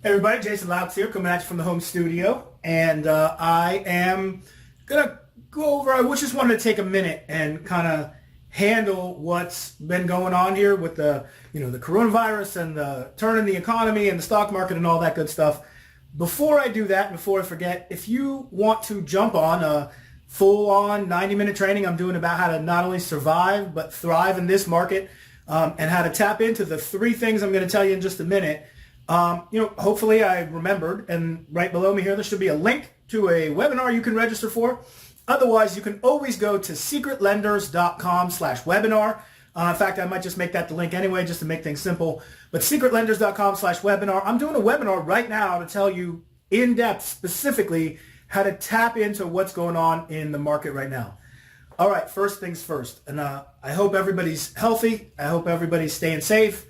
Hey everybody, Jason Louts here, coming at you from the home studio, and I am gonna go over. I just wanted to take a minute and kind of handle what's been going on here with the coronavirus and the turn in the economy and the stock market and all that good stuff. Before I do that, before I forget, if you want to jump on a full-on 90-minute training I'm doing about how to not only survive but thrive in this market, and how to tap into the three things I'm going to tell you in just a minute. Hopefully I remembered, and right below me here, there should be a link to a webinar you can register for. Otherwise, you can always go to secretlenders.com/webinar. In fact, I might just make that the link anyway, just to make things simple. But secretlenders.com/webinar. I'm doing a webinar right now to tell you in depth, specifically, how to tap into what's going on in the market right now. All right, first things first. And I hope everybody's healthy. I hope everybody's staying safe.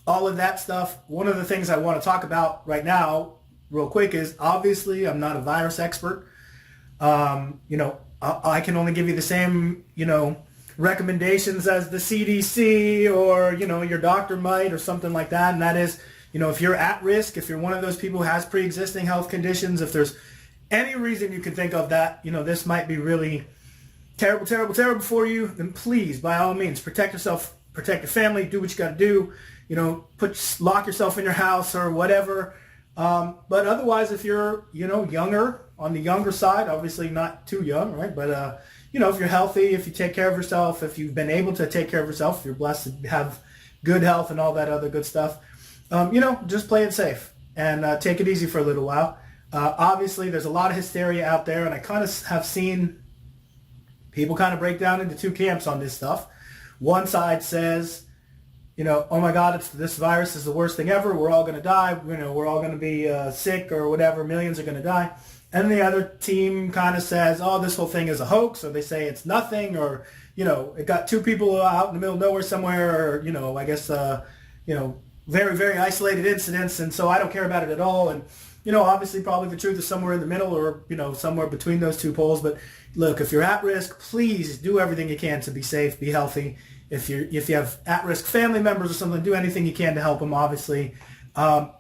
All of that stuff. One of the things I want to talk about right now, real quick, is obviously I'm not a virus expert. I can only give you the same, recommendations as the CDC or, your doctor might or something like that. And that is, if you're at risk, if you're one of those people who has pre-existing health conditions, if there's any reason you can think of that, this might be really terrible, terrible, terrible for you, then please, by all means, protect yourself, protect your family, do what you got to do. Lock yourself in your house or whatever. But otherwise, if you're, younger, on the younger side, obviously not too young, right? But, if you're healthy, if you take care of yourself, if you've been able to take care of yourself, if you're blessed to have good health and all that other good stuff, just play it safe and take it easy for a little while. Obviously, there's a lot of hysteria out there, and I kind of have seen people kind of break down into two camps on this stuff. One side says, oh my God, this virus is the worst thing ever. We're all going to die. We're all going to be sick or whatever. Millions are going to die. And the other team kind of says, oh, this whole thing is a hoax, or they say it's nothing, or, it got two people out in the middle of nowhere somewhere, or, I guess, very, very isolated incidents, and so I don't care about it at all. And, obviously probably the truth is somewhere in the middle or, somewhere between those two poles. But look, if you're at risk, please do everything you can to be safe, be healthy. If you have at-risk family members or something, do anything you can to help them, obviously. I'm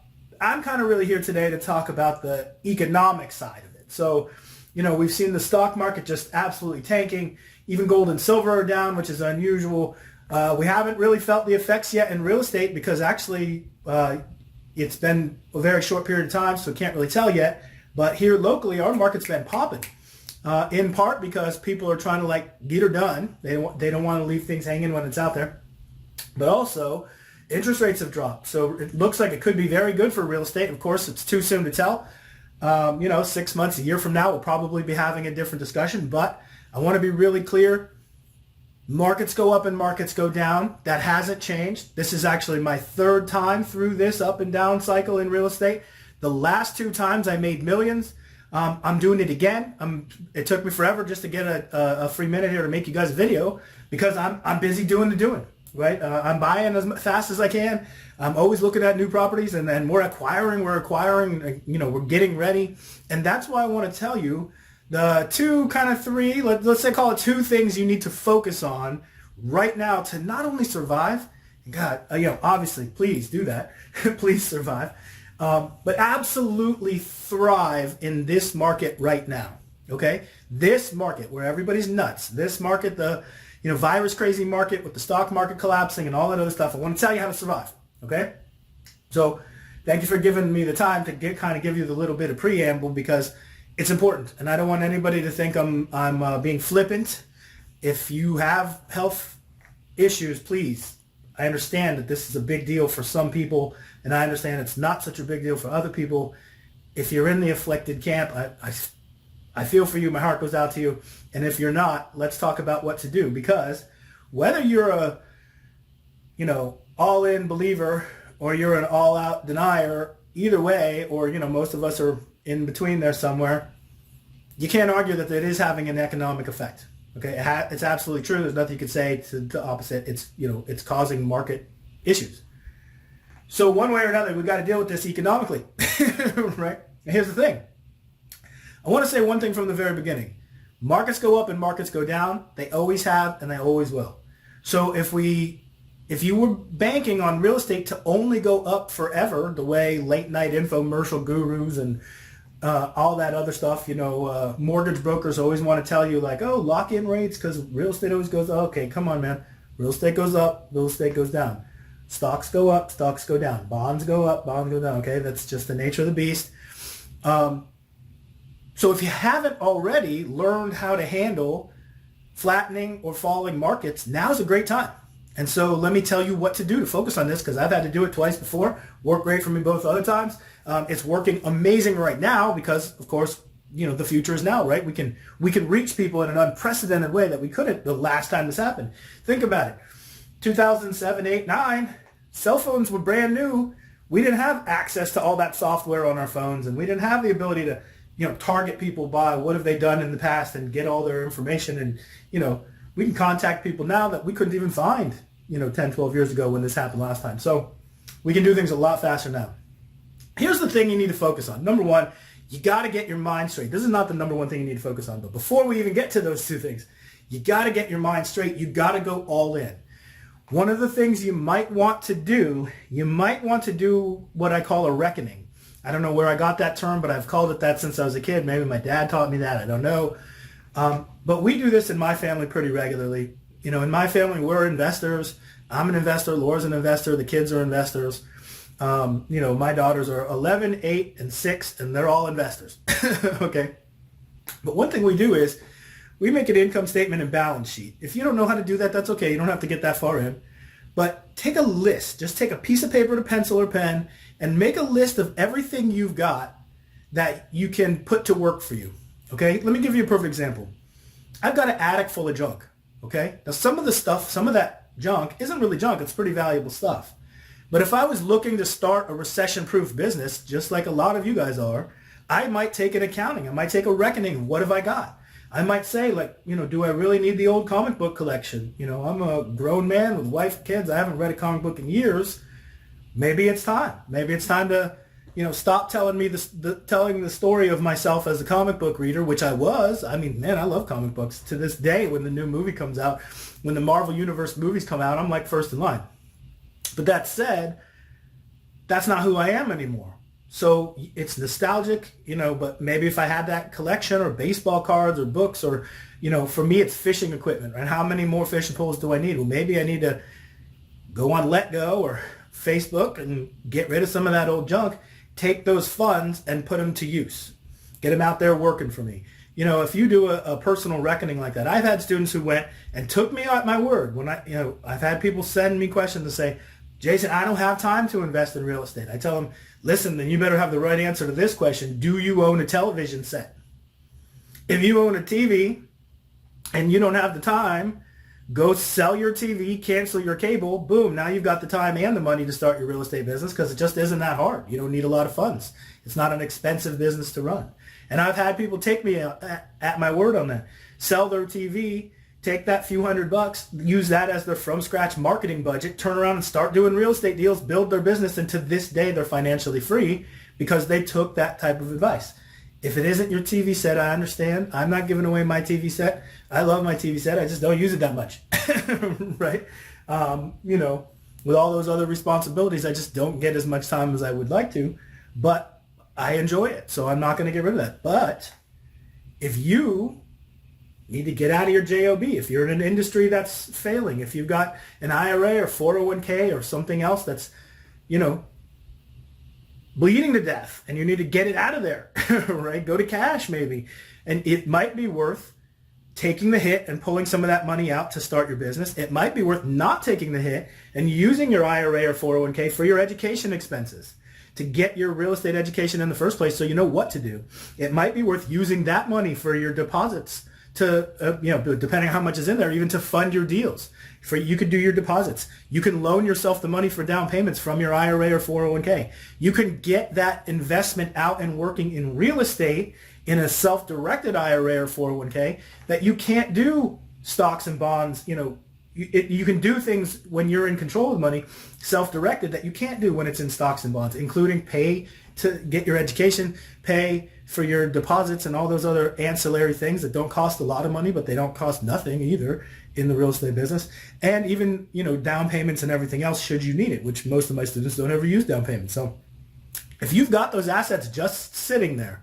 kind of really here today to talk about the economic side of it. So, we've seen the stock market just absolutely tanking. Even gold and silver are down, which is unusual. We haven't really felt the effects yet in real estate because actually it's been a very short period of time, so can't really tell yet. But here locally, our market's been popping. In part because people are trying to get her done. They don't want to leave things hanging when it's out there. But also, interest rates have dropped. So it looks like it could be very good for real estate. Of course, it's too soon to tell. 6 months, a year from now, we'll probably be having a different discussion. But I want to be really clear. Markets go up and markets go down. That hasn't changed. This is actually my third time through this up and down cycle in real estate. The last two times I made millions. I'm doing it again. It took me forever just to get a free minute here to make you guys a video because I'm busy doing the doing, right? I'm buying as fast as I can. I'm always looking at new properties, and then we're acquiring, we're getting ready. And that's why I want to tell you the two kind of three, let's say call it two things you need to focus on right now to not only survive, God, obviously, please do that. Please survive. But absolutely thrive in this market right now, okay? This market where everybody's nuts, this market, the virus crazy market with the stock market collapsing and all that other stuff. I want to tell you how to survive, okay? So thank you for giving me the time to give you the little bit of preamble because it's important, and I don't want anybody to think I'm being flippant. If you have health issues, please. I understand that this is a big deal for some people, and I understand it's not such a big deal for other people. If you're in the afflicted camp, I feel for you. My heart goes out to you. And if you're not, let's talk about what to do. Because whether you're a, all-in believer or you're an all-out denier, either way, or, most of us are in between there somewhere, you can't argue that it is having an economic effect. Okay, it's absolutely true. There's nothing you could say to the opposite. It's causing market issues. So one way or another, we've got to deal with this economically, right? And here's the thing. I want to say one thing from the very beginning. Markets go up and markets go down. They always have and they always will. So if we, If you were banking on real estate to only go up forever, the way late night infomercial gurus and all that other stuff, mortgage brokers always want to tell you like, oh, lock in rates because real estate always goes up. Okay, come on, man. Real estate goes up, real estate goes down. Stocks go up, stocks go down. Bonds go up, bonds go down. Okay, that's just the nature of the beast. So if you haven't already learned how to handle flattening or falling markets, now's a great time. And so let me tell you what to do to focus on this, because I've had to do it twice before. Worked great for me both other times. It's working amazing right now because, of course, the future is now, right? We can reach people in an unprecedented way that we couldn't the last time this happened. Think about it. 2007, 8, 9, cell phones were brand new. We didn't have access to all that software on our phones, and we didn't have the ability to, target people by what have they done in the past and get all their information. And, we can contact people now that we couldn't even find, 10, 12 years ago when this happened last time. So we can do things a lot faster now. Here's the thing you need to focus on. Number one, you got to get your mind straight. This is not the number one thing you need to focus on, but before we even get to those two things, you got to get your mind straight. You got to go all in. One of the things you might want to do what I call a reckoning. I don't know where I got that term, but I've called it that since I was a kid. Maybe my dad taught me that. I don't know. But we do this in my family pretty regularly. In my family, we're investors. I'm an investor. Laura's an investor. The kids are investors. My daughters are 11, 8, and 6, and they're all investors. Okay. But one thing we do is we make an income statement and balance sheet. If you don't know how to do that, that's okay. You don't have to get that far in. But take a list. Just take a piece of paper and a pencil or pen and make a list of everything you've got that you can put to work for you. Okay? Let me give you a perfect example. I've got an attic full of junk. Okay? Now some of that junk isn't really junk. It's pretty valuable stuff. But if I was looking to start a recession-proof business, just like a lot of you guys are, I might take an accounting. I might take a reckoning. What have I got? I might say, do I really need the old comic book collection? I'm a grown man with a wife and kids. I haven't read a comic book in years. Maybe it's time. Maybe it's time to, stop telling the story of myself as a comic book reader, which I was. I mean, man, I love comic books. To this day, when the new movie comes out, when the Marvel Universe movies come out, I'm like first in line. But that said, that's not who I am anymore. So it's nostalgic, but maybe if I had that collection or baseball cards or books or, for me, it's fishing equipment, right? How many more fishing poles do I need? Well, maybe I need to go on Let Go or Facebook and get rid of some of that old junk, take those funds and put them to use, get them out there working for me. If you do a personal reckoning like that, I've had students who went and took me at my word. When I've had people send me questions to say, Jason, I don't have time to invest in real estate. I tell them, listen, then you better have the right answer to this question. Do you own a television set? If you own a TV and you don't have the time, go sell your TV, cancel your cable. Boom, now you've got the time and the money to start your real estate business because it just isn't that hard. You don't need a lot of funds. It's not an expensive business to run. And I've had people take me at my word on that. Sell their TV, take that few $100, use that as their from scratch marketing budget, turn around and start doing real estate deals, build their business, and to this day they're financially free because they took that type of advice. If it isn't your TV set, I understand. I'm not giving away my TV set. I love my TV set. I just don't use it that much, right? With all those other responsibilities, I just don't get as much time as I would like to, but I enjoy it, so I'm not going to get rid of that. But if you need to get out of your JOB, if you're in an industry that's failing, if you've got an IRA or 401k or something else that's, bleeding to death and you need to get it out of there, right? Go to cash maybe. And it might be worth taking the hit and pulling some of that money out to start your business. It might be worth not taking the hit and using your IRA or 401k for your education expenses to get your real estate education in the first place so you know what to do. It might be worth using that money for your deposits to, depending on how much is in there, even to fund your deals. You could do your deposits. You can loan yourself the money for down payments from your IRA or 401k. You can get that investment out and working in real estate in a self-directed IRA or 401k that you can't do stocks and bonds. You can do things when you're in control of money, self-directed, that you can't do when it's in stocks and bonds, including pay to get your education, pay for your deposits and all those other ancillary things that don't cost a lot of money, but they don't cost nothing either in the real estate business. And even, down payments and everything else should you need it, which most of my students don't ever use down payments. So if you've got those assets just sitting there,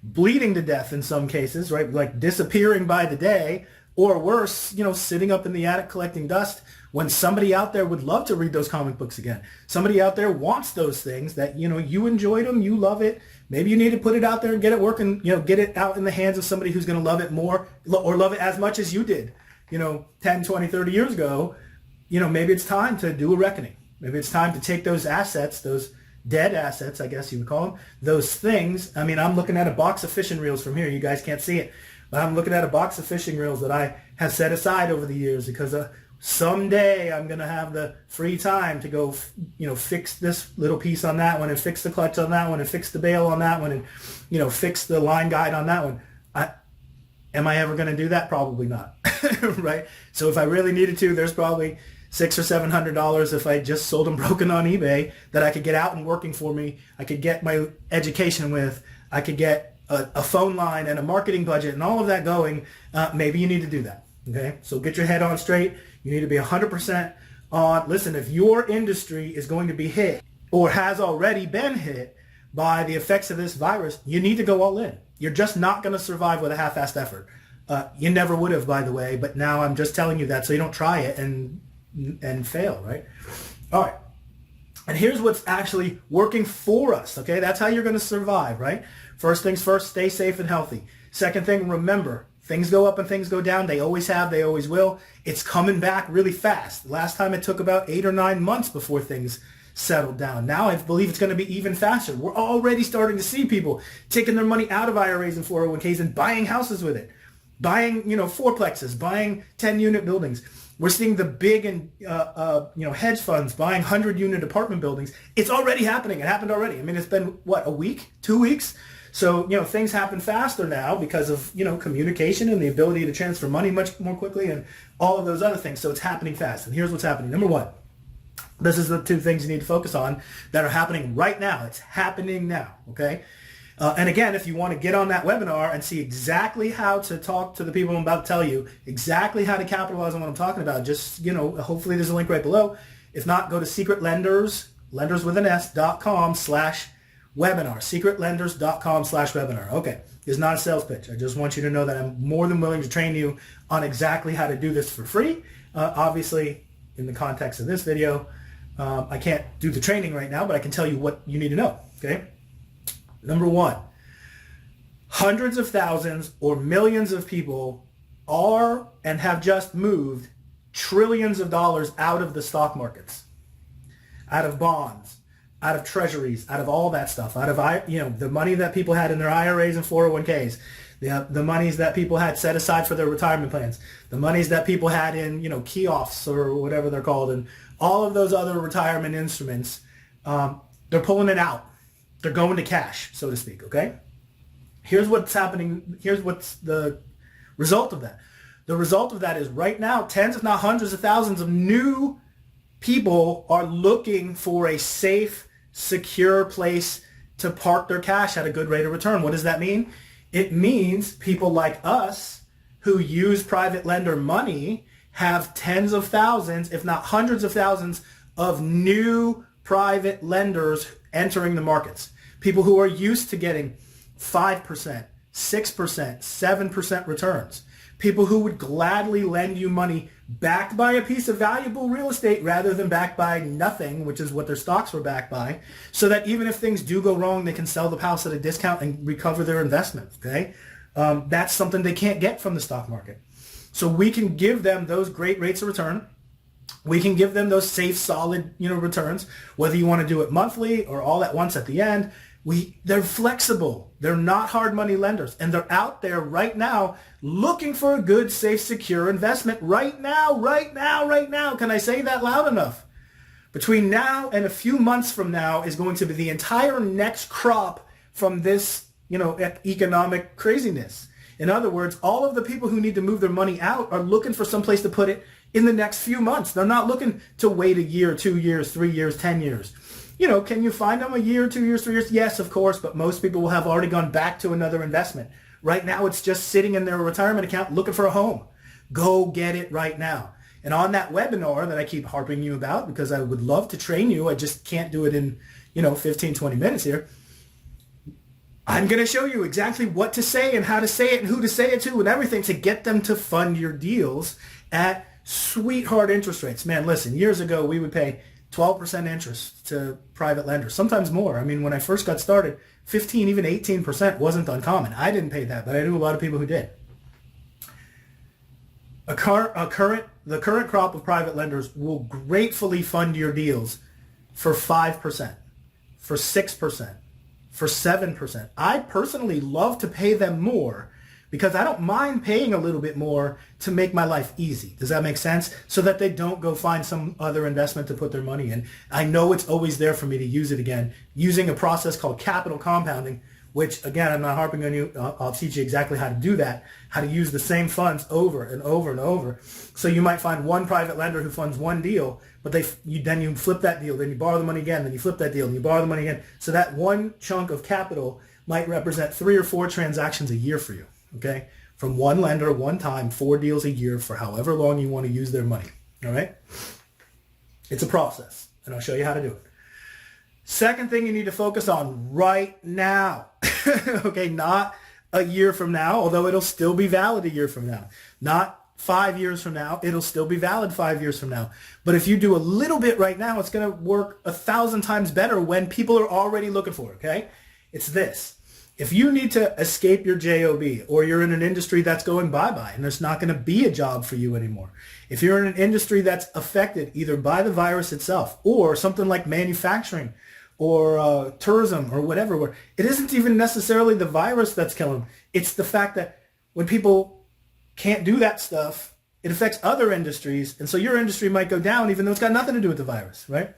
bleeding to death in some cases, right? Like disappearing by the day, or worse, sitting up in the attic collecting dust when somebody out there would love to read those comic books again. Somebody out there wants those things that, you enjoyed them, you love it. Maybe you need to put it out there and get it working, get it out in the hands of somebody who's going to love it more or love it as much as you did, 10, 20, 30 years ago. Maybe it's time to do a reckoning. Maybe it's time to take those assets, those dead assets, I guess you would call them, those things. I mean, I'm looking at a box of fishing reels from here. You guys can't see it, but I'm looking at a box of fishing reels that I have set aside over the years because someday I'm going to have the free time to go, fix this little piece on that one and fix the clutch on that one and fix the bail on that one and, fix the line guide on that one. Am I ever going to do that? Probably not. Right? So if I really needed to, there's probably $600 or $700 if I just sold them broken on eBay that I could get out and working for me. I could get my education with. I could get a phone line and a marketing budget and all of that going. Maybe you need to do that. Okay? So get your head on straight. You need to be 100% on. Listen, if your industry is going to be hit or has already been hit by the effects of this virus, you need to go all in. You're just not going to survive with a half-assed effort. You never would have, by the way, but now I'm just telling you that so you don't try it and fail, right? All right. And here's what's actually working for us, okay? That's how you're going to survive, right? First things first, stay safe and healthy. Second thing, remember, things go up and things go down. They always have, they always will. It's coming back really fast. Last time it took about 8 or 9 months before things settled down. Now I believe it's going to be even faster. We're already starting to see people taking their money out of IRAs and 401ks and buying houses with it. Buying, fourplexes, buying 10-unit buildings. We're seeing the big and, hedge funds buying 100-unit apartment buildings. It's already happening. It happened already. I mean, it's been, a week, 2 weeks? So, things happen faster now because of, communication and the ability to transfer money much more quickly and all of those other things. So it's happening fast. And here's what's happening. Number one, this is the 2 things you need to focus on that are happening right now. It's happening now, okay? And again, if you want to get on that webinar and see exactly how to talk to the people I'm about to tell you, exactly how to capitalize on what I'm talking about, just, hopefully there's a link right below. If not, go to secretlenders.com/webinar, secretlenders.com/webinar. Okay, it's not a sales pitch. I just want you to know that I'm more than willing to train you on exactly how to do this for free. Obviously, in the context of this video, I can't do the training right now, but I can tell you what you need to know, okay? Number one, hundreds of thousands or millions of people are and have just moved trillions of dollars out of the stock markets, out of bonds, out of treasuries, out of all that stuff, out of the money that people had in their IRAs and 401ks, the monies that people had set aside for their retirement plans, the monies that people had in kiosks or whatever they're called, and all of those other retirement instruments. They're pulling it out. They're going to cash, so to speak, okay? Here's what's happening. Here's what's the result of that. The result of that is right now, tens if not hundreds of thousands of new people are looking for a safe, secure place to park their cash at a good rate of return. What does that mean? It means people like us who use private lender money have tens of thousands, if not hundreds of thousands, of new private lenders entering the markets. People who are used to getting 5%, 6%, 7% returns. People who would gladly lend you money backed by a piece of valuable real estate rather than backed by nothing, which is what their stocks were backed by, so that even if things do go wrong, they can sell the house at a discount and recover their investment, okay? That's something they can't get from the stock market. So we can give them those great rates of return. We can give them those safe, solid, returns, whether you want to do it monthly or all at once at the end. They're flexible. They're not hard money lenders. And they're out there right now looking for a good, safe, secure investment right now. Can I say that loud enough? Between now and a few months from now is going to be the entire next crop from this, economic craziness. In other words, all of the people who need to move their money out are looking for some place to put it in the next few months. They're not looking to wait a year, 2 years, 3 years, 10 years. can you find them a year, 2 years, 3 years? Yes, of course, but most people will have already gone back to another investment. Right now, it's just sitting in their retirement account looking for a home. Go get it right now. And on that webinar that I keep harping you about, because I would love to train you, I just can't do it in, 15, 20 minutes here. I'm going to show you exactly what to say and how to say it and who to say it to and everything to get them to fund your deals at sweetheart interest rates. Man, listen, years ago, we would pay 12% interest to private lenders, sometimes more. I mean, when I first got started, 15, even 18% wasn't uncommon. I didn't pay that, but I knew a lot of people who did. The current crop of private lenders will gratefully fund your deals for 5%, for 6%, for 7%. I personally love to pay them more because I don't mind paying a little bit more to make my life easy. Does that make sense? So that they don't go find some other investment to put their money in. I know it's always there for me to use it again, using a process called capital compounding, which, again, I'm not harping on you. I'll teach you exactly how to do that, how to use the same funds over and over and over. So you might find one private lender who funds one deal, but then you flip that deal, then you borrow the money again, then you flip that deal, and you borrow the money again. So that one chunk of capital might represent 3 or 4 transactions a year for you, okay? From one lender, one time, 4 deals a year for however long you want to use their money, all right? It's a process, and I'll show you how to do it. Second thing you need to focus on right now, okay, not a year from now, although it'll still be valid a year from now. Not 5 years from now, it'll still be valid 5 years from now. But if you do a little bit right now, it's going to work 1,000 times better when people are already looking for it, okay? It's this. If you need to escape your job, or you're in an industry that's going bye-bye and there's not going to be a job for you anymore, if you're in an industry that's affected either by the virus itself or something like manufacturing or tourism or whatever, where it isn't even necessarily the virus that's killing them. It's the fact that when people can't do that stuff, it affects other industries. And so your industry might go down even though it's got nothing to do with the virus, right?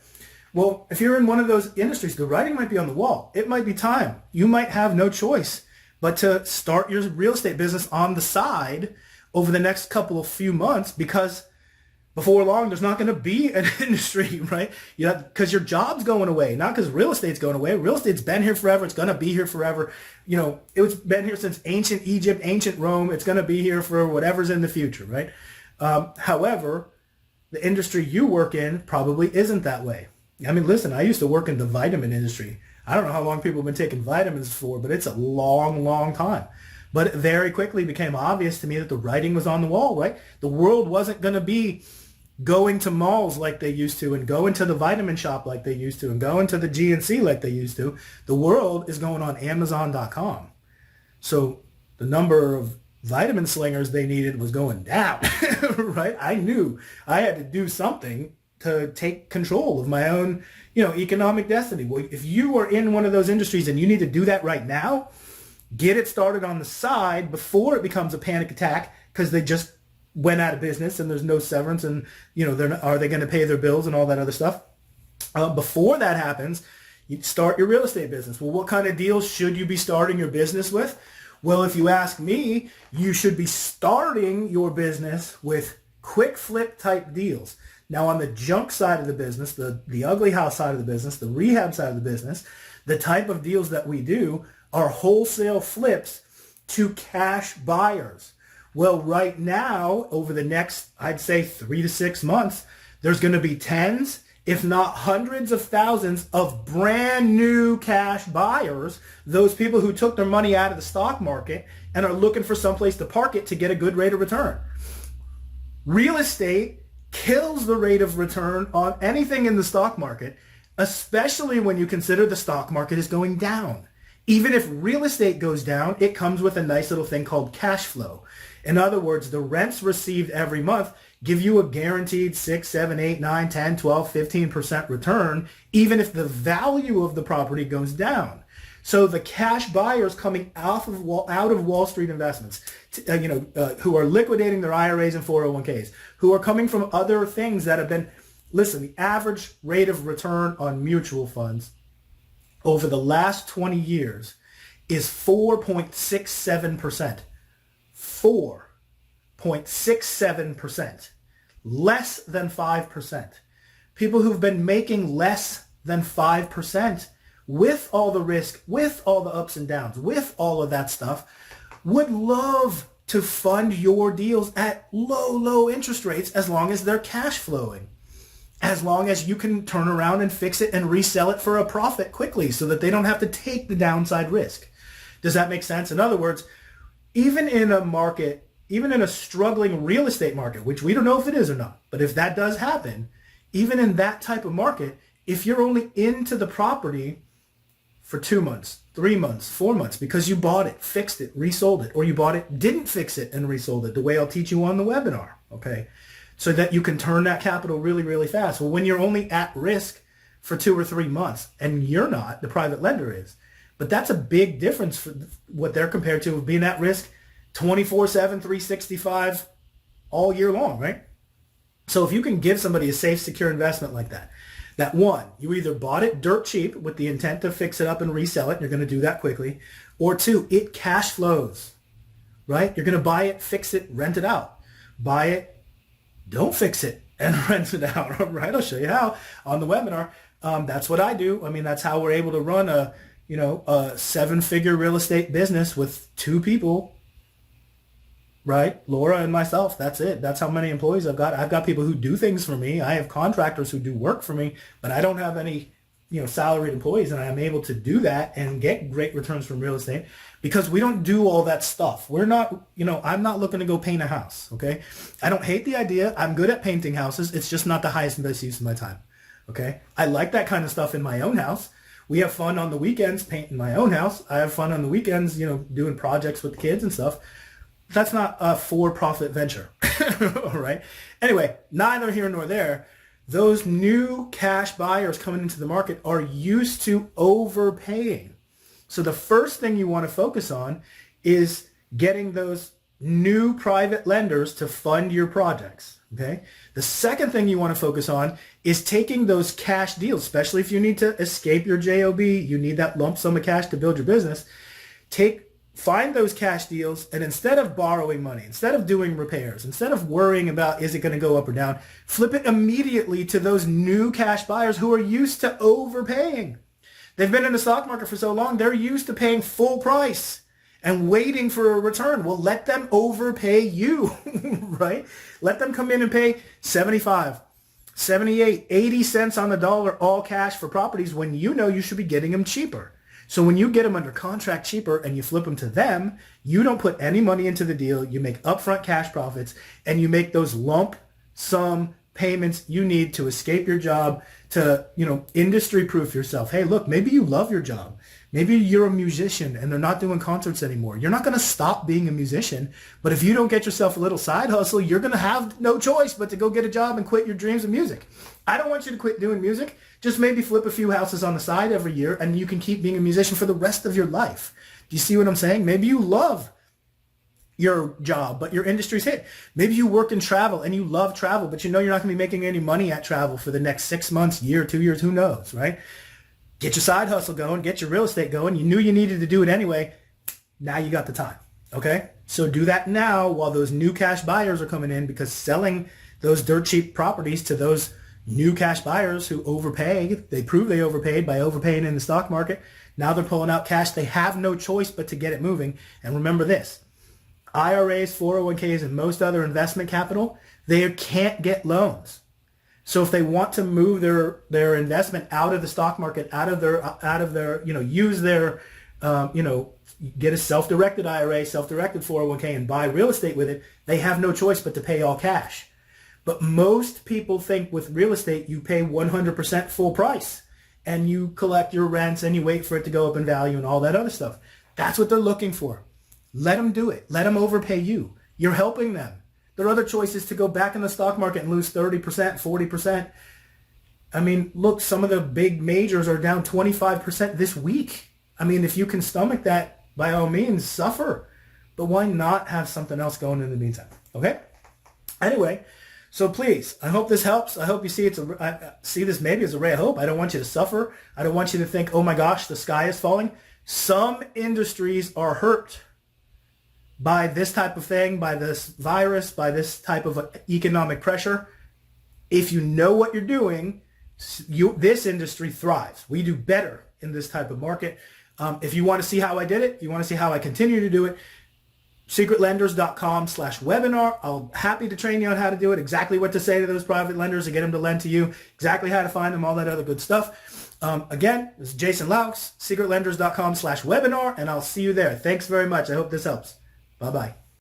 Well, if you're in one of those industries, the writing might be on the wall. It might be time. You might have no choice but to start your real estate business on the side over the next few months, because before long, there's not going to be an industry, right? Because your job's going away, not because real estate's going away. Real estate's been here forever. It's going to be here forever. It's been here since ancient Egypt, ancient Rome. It's going to be here for whatever's in the future, right? However, the industry you work in probably isn't that way. I mean, listen, I used to work in the vitamin industry. I don't know how long people have been taking vitamins for, but it's a long, long time. But it very quickly became obvious to me that the writing was on the wall, right? The world wasn't going to be going to malls like they used to and going to the vitamin shop like they used to and going to the GNC like they used to. The world is going on Amazon.com. So the number of vitamin slingers they needed was going down, right? I knew I had to do something to take control of my own, economic destiny. Well, if you are in one of those industries and you need to do that right now, get it started on the side before it becomes a panic attack because they just went out of business and there's no severance and, are they going to pay their bills and all that other stuff? Before that happens, you start your real estate business. Well, what kind of deals should you be starting your business with? Well, if you ask me, you should be starting your business with quick flip type deals. Now, on the junk side of the business, the ugly house side of the business, the rehab side of the business, the type of deals that we do are wholesale flips to cash buyers. Well, right now, over the next, I'd say 3 to 6 months, there's going to be tens, if not hundreds of thousands of brand new cash buyers, those people who took their money out of the stock market and are looking for someplace to park it to get a good rate of return. Real estate kills the rate of return on anything in the stock market, especially when you consider the stock market is going down. Even if real estate goes down, it comes with a nice little thing called cash flow. In other words, the rents received every month give you a guaranteed 6, 7, 8, 9, 10, 12, 15% return, even if the value of the property goes down. So the cash buyers coming out of Wall Street investments, who are liquidating their IRAs and 401ks, who are coming from other things that have been, listen, the average rate of return on mutual funds over the last 20 years is 4.67%. 4.67%. Less than 5%. People who've been making less than 5% with all the risk, with all the ups and downs, with all of that stuff, would love to fund your deals at low interest rates as long as they're cash flowing. As long as you can turn around and fix it and resell it for a profit quickly so that they don't have to take the downside risk. Does that make sense? In other words, even in a market, even in a struggling real estate market, which we don't know if it is or not, but if that does happen, even in that type of market, if you're only into the property for 2 months, 3 months, 4 months, because you bought it, fixed it, resold it, or you bought it, didn't fix it and resold it, the way I'll teach you on the webinar, okay? So that you can turn that capital really fast. Well, when you're only at risk for 2 or 3 months, and you're not, the private lender is, but that's a big difference for what they're compared to of being at risk 24/7, 365 all year long, right? So if you can give somebody a safe, secure investment like that, that one, you either bought it dirt cheap with the intent to fix it up and resell it, and you're going to do that quickly, or two, it cash flows, right? You're going to buy it, fix it, rent it out. Buy it, don't fix it, and rent it out, right? I'll show you how on the webinar. That's what I do. I mean, that's how we're able to run a 7-figure real estate business with 2 people, right? Laura and myself. That's it. That's how many employees I've got. I've got people who do things for me. I have contractors who do work for me, but I don't have any, salaried employees, and I'm able to do that and get great returns from real estate because we don't do all that stuff. We're not, I'm not looking to go paint a house. Okay. I don't hate the idea. I'm good at painting houses. It's just not the highest and best use of my time. Okay. I like that kind of stuff in my own house. We have fun on the weekends painting my own house. I have fun on the weekends, doing projects with the kids and stuff. That's not a for-profit venture, all right? Anyway, neither here nor there. Those new cash buyers coming into the market are used to overpaying. So the first thing you want to focus on is getting those new private lenders to fund your projects, okay? The second thing you want to focus on is taking those cash deals, especially if you need to escape your JOB, you need that lump sum of cash to build your business. Find those cash deals, and instead of borrowing money, instead of doing repairs, instead of worrying about is it going to go up or down, flip it immediately to those new cash buyers who are used to overpaying. They've been in the stock market for so long, they're used to paying full price and waiting for a return. Well, let them overpay you, right? Let them come in and pay 75, 78, 80 cents on the dollar all cash for properties when you should be getting them cheaper. So when you get them under contract cheaper and you flip them to them, you don't put any money into the deal. You make upfront cash profits and you make those lump sum payments you need to escape your job, to, industry proof yourself. Hey, look, maybe you love your job. Maybe you're a musician and they're not doing concerts anymore. You're not going to stop being a musician, but if you don't get yourself a little side hustle, you're going to have no choice but to go get a job and quit your dreams of music. I don't want you to quit doing music. Just maybe flip a few houses on the side every year and you can keep being a musician for the rest of your life. Do you see what I'm saying? Maybe you love your job, but your industry's hit. Maybe you work in travel and you love travel, but you're not going to be making any money at travel for the next 6 months, year, 2 years, who knows, right? Get your side hustle going, get your real estate going. You knew you needed to do it anyway. Now you got the time, okay? So do that now while those new cash buyers are coming in, because selling those dirt cheap properties to those new cash buyers who overpay, they prove they overpaid by overpaying in the stock market. Now they're pulling out cash. They have no choice but to get it moving. And remember this, IRAs, 401ks, and most other investment capital, they can't get loans. So if they want to move their investment out of the stock market, out of their, use their, get a self-directed IRA, self-directed 401k and buy real estate with it, they have no choice but to pay all cash. But most people think with real estate, you pay 100% full price and you collect your rents and you wait for it to go up in value and all that other stuff. That's what they're looking for. Let them do it. Let them overpay you. You're helping them. Their other choice is to go back in the stock market and lose 30%, 40%. I mean, look, some of the big majors are down 25% this week. I mean, if you can stomach that, by all means, suffer. But why not have something else going in the meantime? Okay? Anyway, so please, I hope this helps. I hope you see see this maybe as a ray of hope. I don't want you to suffer. I don't want you to think, oh my gosh, the sky is falling. Some industries are hurt by this type of thing, by this virus, by this type of economic pressure. If you know what you're doing, this industry thrives. We do better in this type of market. If you want to see how I did it, you want to see how I continue to do it, secretlenders.com/webinar. I'm happy to train you on how to do it, exactly what to say to those private lenders to get them to lend to you, exactly how to find them, all that other good stuff. Again, this is Jason Laux, secretlenders.com/webinar, and I'll see you there. Thanks very much. I hope this helps. Bye-bye.